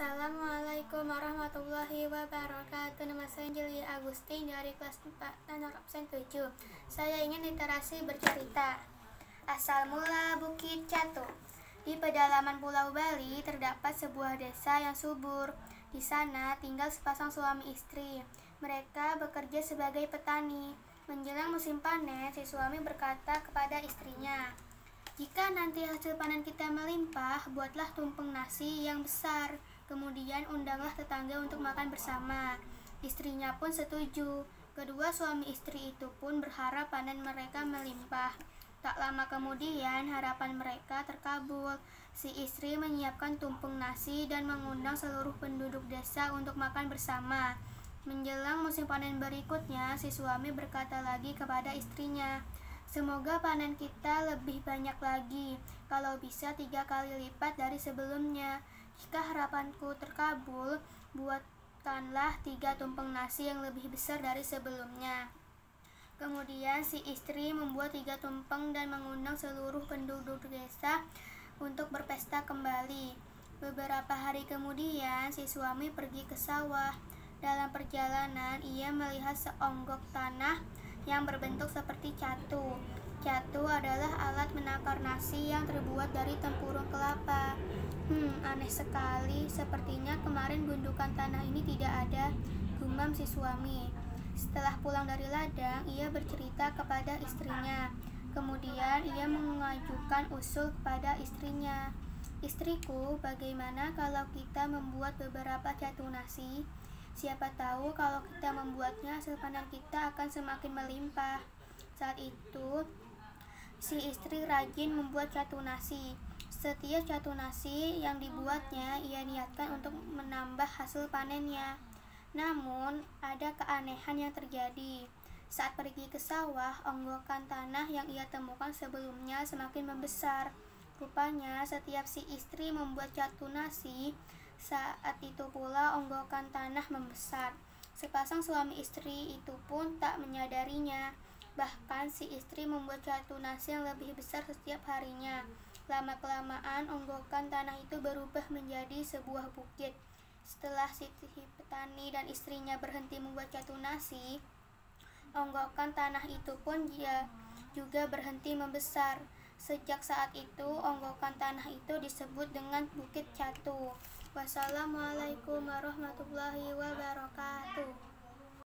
Assalamualaikum warahmatullahi wabarakatuh. Nama saya Angelia Agustin dari kelas 4 dan absen 7. Saya ingin literasi bercerita. Asal mula Bukit Catu. Di pedalaman Pulau Bali terdapat sebuah desa yang subur. Di sana tinggal sepasang suami istri. Mereka bekerja sebagai petani. Menjelang musim panen, si suami berkata kepada istrinya, "Jika nanti hasil panen kita melimpah, buatlah tumpeng nasi yang besar. Kemudian undanglah tetangga untuk makan bersama." Istrinya pun setuju. Kedua suami istri itu pun berharap panen mereka melimpah. Tak lama kemudian harapan mereka terkabul. Si istri menyiapkan tumpeng nasi dan mengundang seluruh penduduk desa untuk makan bersama. Menjelang musim panen berikutnya, si suami berkata lagi kepada istrinya, "Semoga panen kita lebih banyak lagi, kalau bisa 3 kali lipat dari sebelumnya. Jika harapanku terkabul, buatkanlah 3 tumpeng nasi yang lebih besar dari sebelumnya." Kemudian si istri membuat 3 tumpeng dan mengundang seluruh penduduk desa untuk berpesta kembali. Beberapa hari kemudian si suami pergi ke sawah. Dalam perjalanan ia melihat seonggok tanah yang berbentuk seperti catu. Catu adalah alat menakar nasi yang terbuat dari tempurung kelapa. Aneh sekali, sepertinya kemarin gundukan tanah ini tidak ada, gumam si suami. Setelah pulang dari ladang, ia bercerita kepada istrinya. Kemudian ia mengajukan usul kepada istrinya, "Istriku, bagaimana kalau kita membuat beberapa catu nasi? Siapa tahu kalau kita membuatnya, hasil panen kita akan semakin melimpah." Saat itu, si istri rajin membuat catu nasi. Setiap catu nasi yang dibuatnya, ia niatkan untuk menambah hasil panennya. Namun, ada keanehan yang terjadi. Saat pergi ke sawah, onggokan tanah yang ia temukan sebelumnya semakin membesar. Rupanya, setiap si istri membuat catu nasi, saat itu pula onggokan tanah membesar. Sepasang suami istri itu pun tak menyadarinya. Bahkan si istri membuat catu nasi yang lebih besar setiap harinya. Lama-kelamaan onggokan tanah itu berubah menjadi sebuah bukit. Setelah si petani dan istrinya berhenti membuat catu nasi, onggokan tanah itu pun juga berhenti membesar. Sejak saat itu, onggokan tanah itu disebut dengan Bukit Catu. Wassalamualaikum warahmatullahi wabarakatuh.